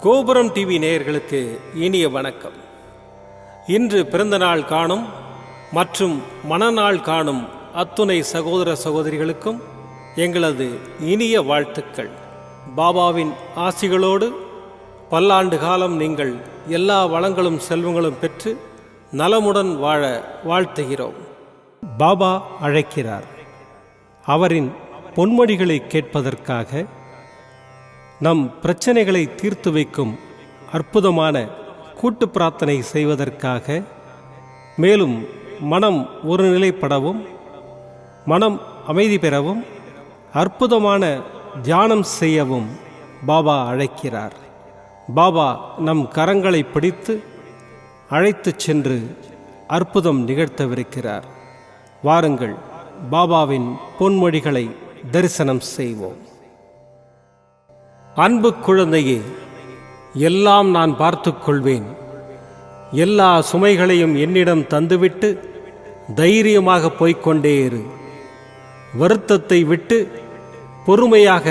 கோபுரம் டிவி நேயர்களுக்கு இனிய வணக்கம். இன்று பிறந்தநாள் காணும் மற்றும் மணநாள் காணும் அத்துணை சகோதர சகோதரிகளுக்கும் எங்களது இனிய வாழ்த்துக்கள். பாபாவின் ஆசிகளோடு பல்லாண்டு காலம் நீங்கள் எல்லா வளங்களும் செல்வங்களும் பெற்று நலமுடன் வாழ வாழ்த்துகிறோம். பாபா அழைக்கிறார். அவரின் பொன்மொழிகளை கேட்பதற்காக, நம் பிரச்சனைகளை தீர்த்து வைக்கும் அற்புதமான கூட்டு பிரார்த்தனை செய்வதற்காக, மேலும் மனம் ஒருநிலைப்படவும் மனம் அமைதி பெறவும் அற்புதமான தியானம் செய்யவும் பாபா அழைக்கிறார். பாபா நம் கரங்களை பிடித்து அழைத்துச் சென்று அற்புதம் நிகழ்த்தவிருக்கிறார். வாருங்கள், பாபாவின் பொன்மொழிகளை தரிசனம் செய்வோம். அன்பு குழந்தையே, எல்லாம் நான் பார்த்துக் கொள்வேன். எல்லா சுமைகளையும் என்னிடம் தந்துவிட்டு தைரியமாக போய்கொண்டே இரு. வருத்தத்தை விட்டு பொறுமையாக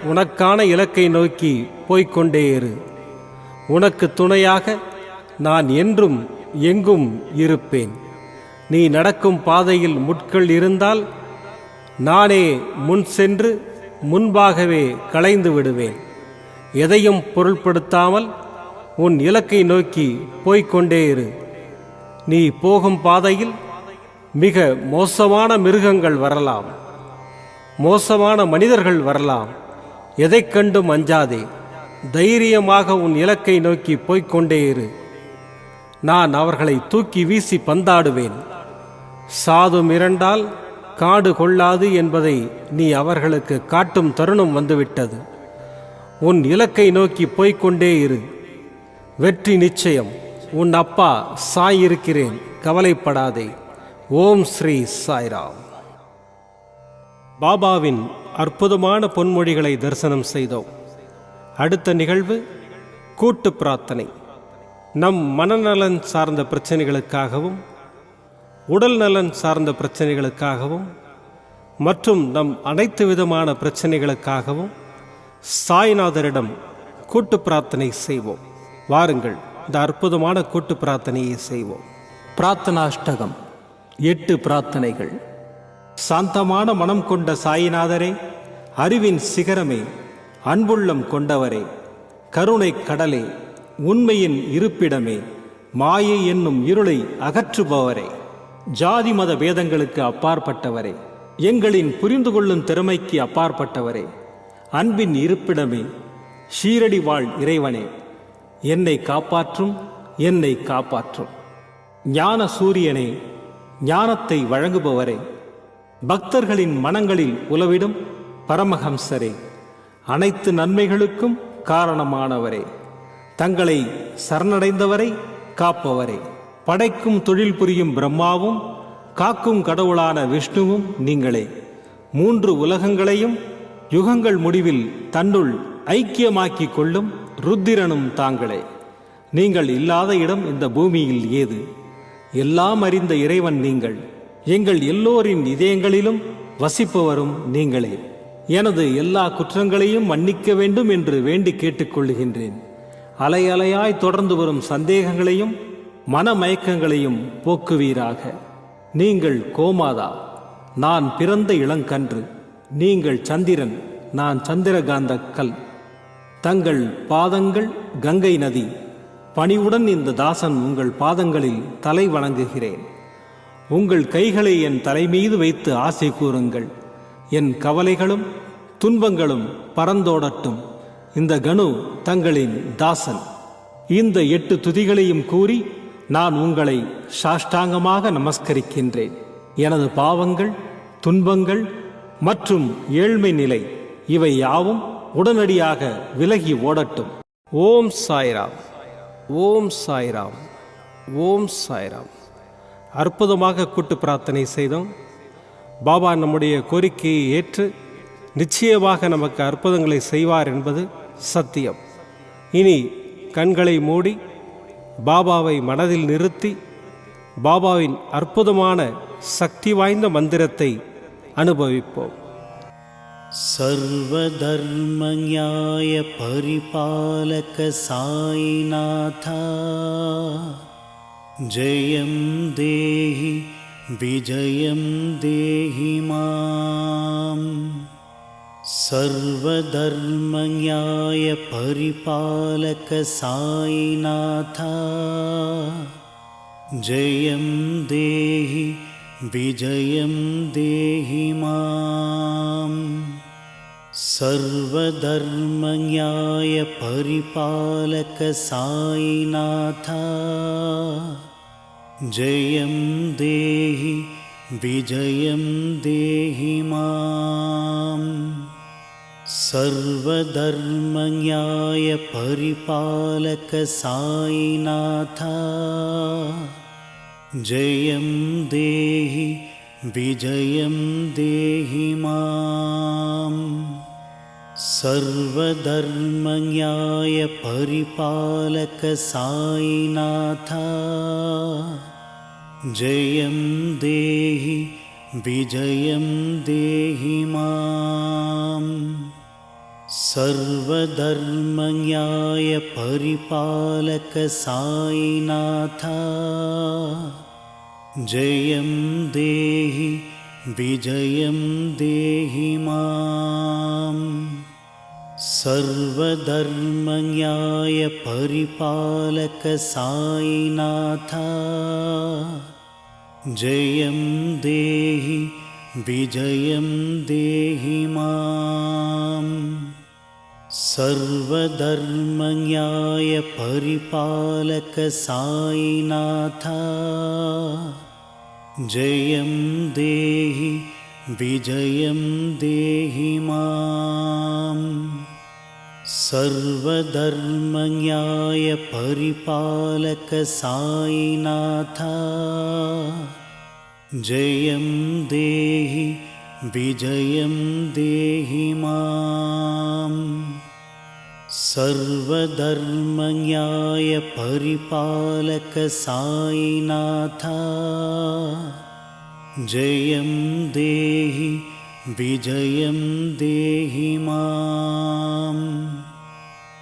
உனக்கான இலக்கை நோக்கி போய்கொண்டே இரு. உனக்கு துணையாக நான் என்றும் எங்கும் இருப்பேன். நீ நடக்கும் பாதையில் முட்கள் இருந்தால் நானே முன் சென்று முன்பாகவே களைந்து விடுவேன். எதையும் பொருட்படுத்தாமல் உன் இலக்கை நோக்கி போய்கொண்டே இரு. நீ போகும் பாதையில் மிக மோசமான மிருகங்கள் வரலாம், மோசமான மனிதர்கள் வரலாம். எதைக் கண்டும் அஞ்சாதே. தைரியமாக உன் இலக்கை நோக்கி போய்கொண்டே இரு. நான் அவர்களை தூக்கி வீசி பந்தாடுவேன். சாது மிரண்டால் காடு கொள்ளாது என்பதை நீ அவர்களுக்கு காட்டும் தருணம் வந்துவிட்டது. உன் இலக்கை நோக்கி போய்கொண்டே இரு. வெற்றி நிச்சயம். உன் அப்பா சாய் இருக்கிறேன், கவலைப்படாதே. ஓம் ஸ்ரீ சாய்ராம். பாபாவின் அற்புதமான பொன்மொழிகளை தரிசனம் செய்தோம். அடுத்த நிகழ்வு கூட்டு பிரார்த்தனை. நம் மனநலன் சார்ந்த பிரச்சனைகளுக்காகவும், உடல் நலன் சார்ந்த பிரச்சனைகளுக்காகவும் மற்றும் நம் அனைத்து விதமான பிரச்சனைகளுக்காகவும் சாய்நாதரிடம் கூட்டு பிரார்த்தனை செய்வோம். வாருங்கள், இந்த அற்புதமான கூட்டு பிரார்த்தனையை செய்வோம். பிரார்த்தனாஷ்டகம். 8 பிரார்த்தனைகள். சாந்தமான மனம் கொண்ட சாய்நாதரே, அறிவின் சிகரமே, அன்புள்ளம் கொண்டவரே, கருணை கடலே, உண்மையின் இருப்பிடமே, மாயை என்னும் இருளை அகற்றுபவரே, ஜாதி மத பேதங்களுக்கு அப்பாற்பட்டவரே, எங்களின் புரிந்து கொள்ளும் திறமைக்கு அப்பாற்பட்டவரே, அன்பின் இருப்பிடமே, ஷீரடி வாழ் இறைவனே, என்னை காப்பாற்றும், என்னை காப்பாற்றும். ஞான சூரியனே, ஞானத்தை வழங்குபவரே, பக்தர்களின் மனங்களில் உலவிடும் பரமஹம்சரே, அனைத்து நன்மைகளுக்கும் காரணமானவரே, தங்களை சரணடைந்தவரை காப்பவரே, படைக்கும் தொழில் புரியும் பிரம்மாவும் காக்கும் கடவுளான விஷ்ணுவும் நீங்களே. 3 உலகங்களையும் யுகங்கள் முடிவில் தன்னுள் ஐக்கியமாக்கிக் கொள்ளும் ருத்திரனும் தாங்களே. நீங்கள் இல்லாத இடம் இந்த பூமியில் ஏது? எல்லாம் அறிந்த இறைவன் நீங்கள். எங்கள் எல்லோரின் இதயங்களிலும் வசிப்பவரும் நீங்களே. எனது எல்லா குற்றங்களையும் மன்னிக்க வேண்டும் என்று வேண்டி கேட்டுக்கொள்ளுகின்றேன். அலை அலையாய் தொடர்ந்து வரும் சந்தேகங்களையும் மனமயக்கங்களையும் போக்குவீராக. நீங்கள் கோமாதா, நான் பிறந்த இளங்கன்று. நீங்கள் சந்திரன், நான் சந்திரகாந்த கல். தங்கள் பாதங்கள் கங்கை நதி. பணிவுடன் இந்த தாசன் உங்கள் பாதங்களில் தலை வணங்குகிறேன். உங்கள் கைகளை என் தலைமீது வைத்து ஆசை கூறுங்கள். என் கவலைகளும் துன்பங்களும் பறந்தோடட்டும். இந்த கணு தங்களின் தாசன். இந்த 8 துதிகளையும் கூறி நான் உங்களை சாஷ்டாங்கமாக நமஸ்கரிக்கின்றேன். எனது பாவங்கள், துன்பங்கள் மற்றும் ஏழ்மை நிலை இவை யாவும் உடனடியாக விலகி ஓடட்டும். ஓம் சாய்ராம், ஓம் சாய்ராம், ஓம் சாய்ராம். அற்புதமாக கூட்டு பிரார்த்தனை செய்தோம். பாபா நம்முடைய கோரிக்கையை ஏற்று நிச்சயமாக நமக்கு அற்புதங்களை செய்வார் என்பது சத்தியம். இனி கண்களை மூடி பாபாவை மனதில் நிறுத்தி பாபாவின் அற்புதமான சக்தி வாய்ந்த மந்திரத்தை அனுபவிப்போம். सर्वधर्मन्याय परिपालक साईनाथ जयं देहि विजयं देहि मां। सर्वधर्मन्याय परिपालक साईनाथ जयं देहि विजयं देहि मां। सर्वधर्मन्याय परिपालक साईनाथ जयं देहि विजयं देहि मां। सर्वधर्मन्याय परिपालक साईनाथ जयं देहि विजयं देहि मां। सर्वधर्मन्याय परिपालक साईनाथ जयं देहि विजयं देहि मां। सर्वधर्मन्याय परिपालक साईनाथ जयं देहि विजयं देहि मां। सर्वधर्मन्याय परिपालक साईनाथ जयं देहि विजयं देहि मां। सर्वधर्मन्याय परिपालक साईनाथ जयं देहि विजयं देहि मां। सर्वधर्मन्याय परिपालक साईनाथ जयं देहि विजयं देहि मां। सर्वधर्मन्याय परिपालक साईनाथ जयं देहि विजयं देहि मां।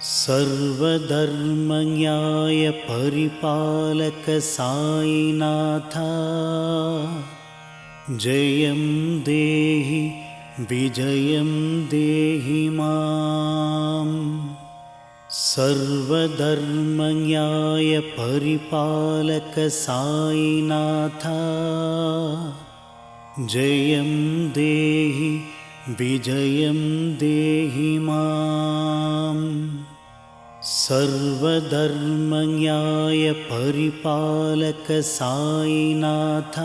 सर्वधर्मन्याय परिपालक साईनाथ जयं देहि विजयं देहि मां। सर्वधर्मन्याय परिपालक साईनाथ जयं देहि विजयं देहि मां। सर्वधर्मन्याय परिपालक साईनाथ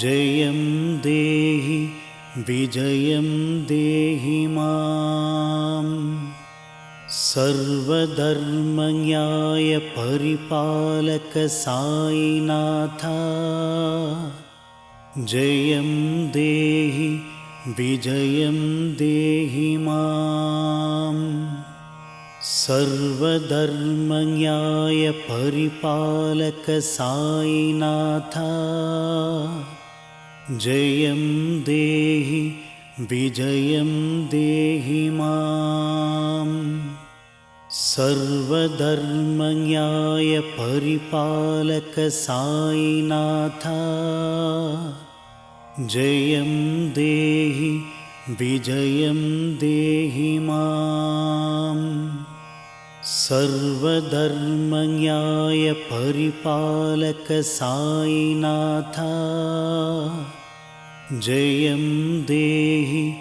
जयं देहि विजयं देहि मां। सर्वधर्मन्याय परिपालक साईनाथ जयं देहि विजयं देहि मां। सर्वधर्मन्याय परिपालक साईनाथ जयं देहि विजयं देहि मां। सर्वधर्मन्याय परिपालक साईनाथ जयं देहि विजयं देहि मां। सर्वधर्मन्याय परिपालक साईनाथ जयं देहि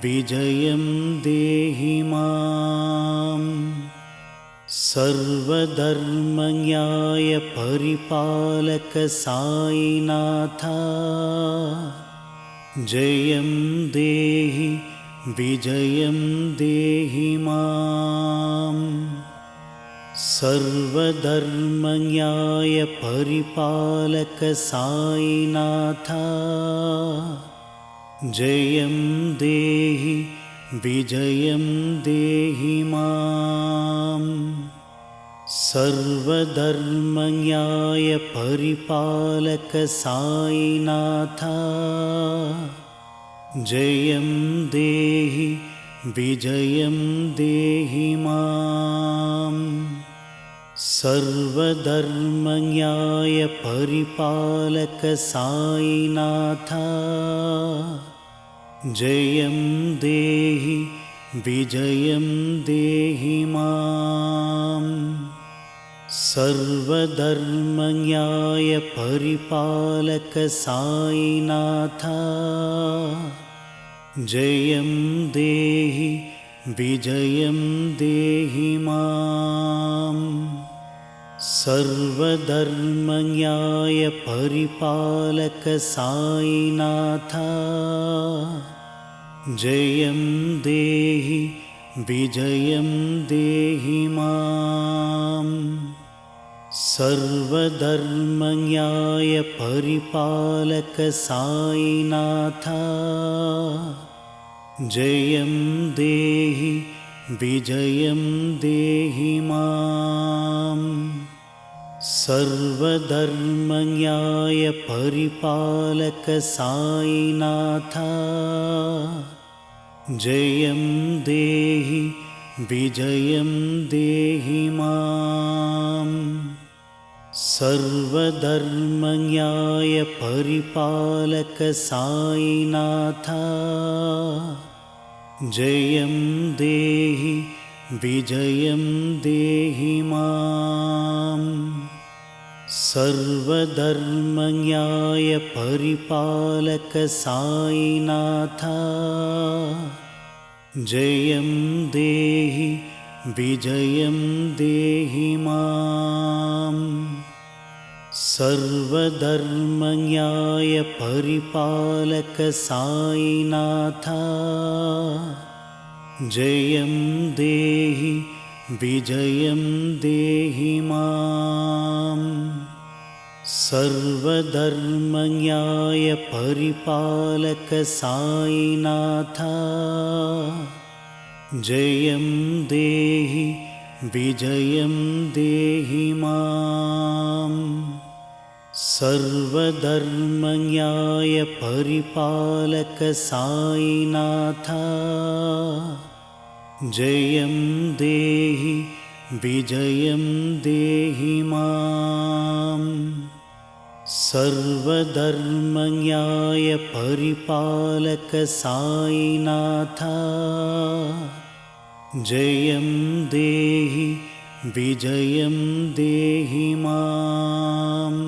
विजयं देहि मां। सर्वधर्मन्याय परिपालक साईनाथ जयं देहि विजयं देहि मां। सर्वधर्मन्याय परिपालक साईनाथ जयं देहि विजयं देहि मां। सर्वधर्मन्याय परिपालक साईनाथ जयं देहि विजयं देहि माम् सर्वधर्मन्याय परिपालक साईनाथ जयं देहि विजयं देहि माम् सर्वधर्मन्याय परिपालक साईनाथ जयं देहि विजयं देहि माम् सर्वधर्मन्याय परिपालक साईनाथ जयं देहि विजयं देहि माम् सर्वधर्मन्याय परिपालक साईनाथ जयं देहि विजयं देहि माम् सर्वधर्मन्याय परिपालक साईनाथ जयं देहि विजयं देहि माम् सर्वधर्मन्याय परिपालक साईनाथ जयं देहि विजयं देहि माम् सर्वधर्मन्याय परिपालक साईनाथ जयं देहि विजयं देहि माम् सर्वधर्मन्याय परिपालक साईनाथ जयं देहि विजयं देहि माम् सर्वधर्मन्याय परिपालक साईनाथ जयं देहि विजयं देहि माम् सर्वधर्मन्याय परिपालक साईनाथ जयं देहि विजयं देहि माम् सर्वधर्मन्याय परिपालक साईनाथ जयं देहि विजयं देहि माम्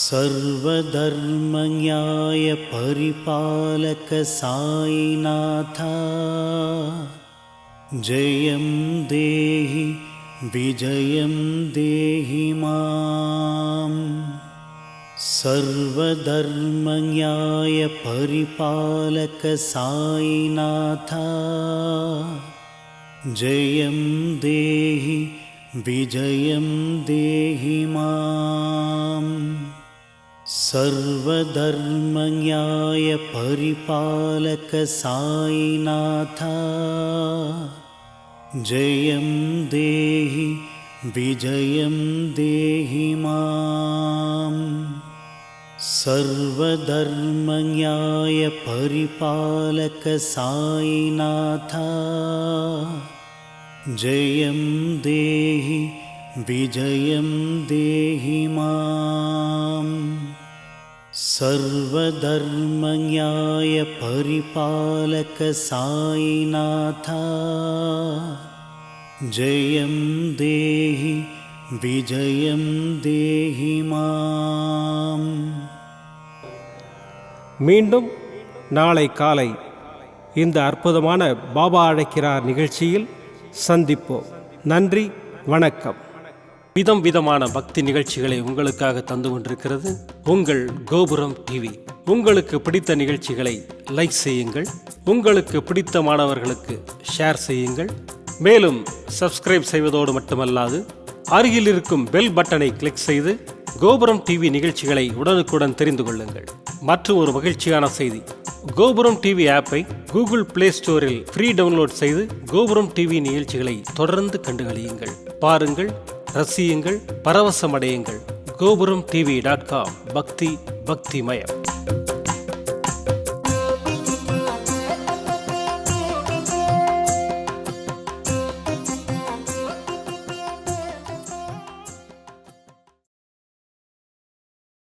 सर्वधर्मन्याय परिपालक साईनाथ जयं देहि विजयं देहि माम् सर्वधर्मन्याय परिपालक साईनाथ जयं देहि विजयं देहि माम् सर्वधर्मन्याय परिपालक साईनाथ जयं देहि विजयं देहि माम् सर्वधर्मन्याय परिपालक साईनाथ जयं देहि विजयं देहि माम् सर्वधर्मन्याय परिपालक साईनाथ जयं देहि विजयं देहि माम् மீண்டும் நாளை காலை இந்த அற்புதமான பாபா அழைக்கிறார் நிகழ்ச்சியில் சந்திப்போம். நன்றி, வணக்கம். விதம் விதமான பக்தி நிகழ்ச்சிகளை உங்களுக்காக தந்து கொண்டிருக்கிறது உங்கள் கோபுரம் டிவி. உங்களுக்கு பிடித்த நிகழ்ச்சிகளை லைக் செய்யுங்கள், உங்களுக்கு பிடித்த மாணவர்களுக்கு ஷேர் செய்யுங்கள். மேலும் சப்ஸ்கிரைப் செய்வதோடு மட்டுமல்லாது அருகில் இருக்கும் பெல் பட்டனை கிளிக் செய்து கோபுரம் டிவி நிகழ்ச்சிகளை உடனுக்குடன் தெரிந்து கொள்ளுங்கள். மற்றும் ஒரு மகிழ்ச்சியான செய்தி, கோபுரம் டிவி ஆப்பை கூகுள் பிளே ஸ்டோரில் ஃப்ரீ டவுன்லோட் செய்து கோபுரம் டிவி நிகழ்ச்சிகளை தொடர்ந்து கண்டுகளியுங்கள். பாருங்கள், ரசியுங்கள், பரவசமடையுங்கள். gopuramtv.com. பக்தி பக்திமயம்.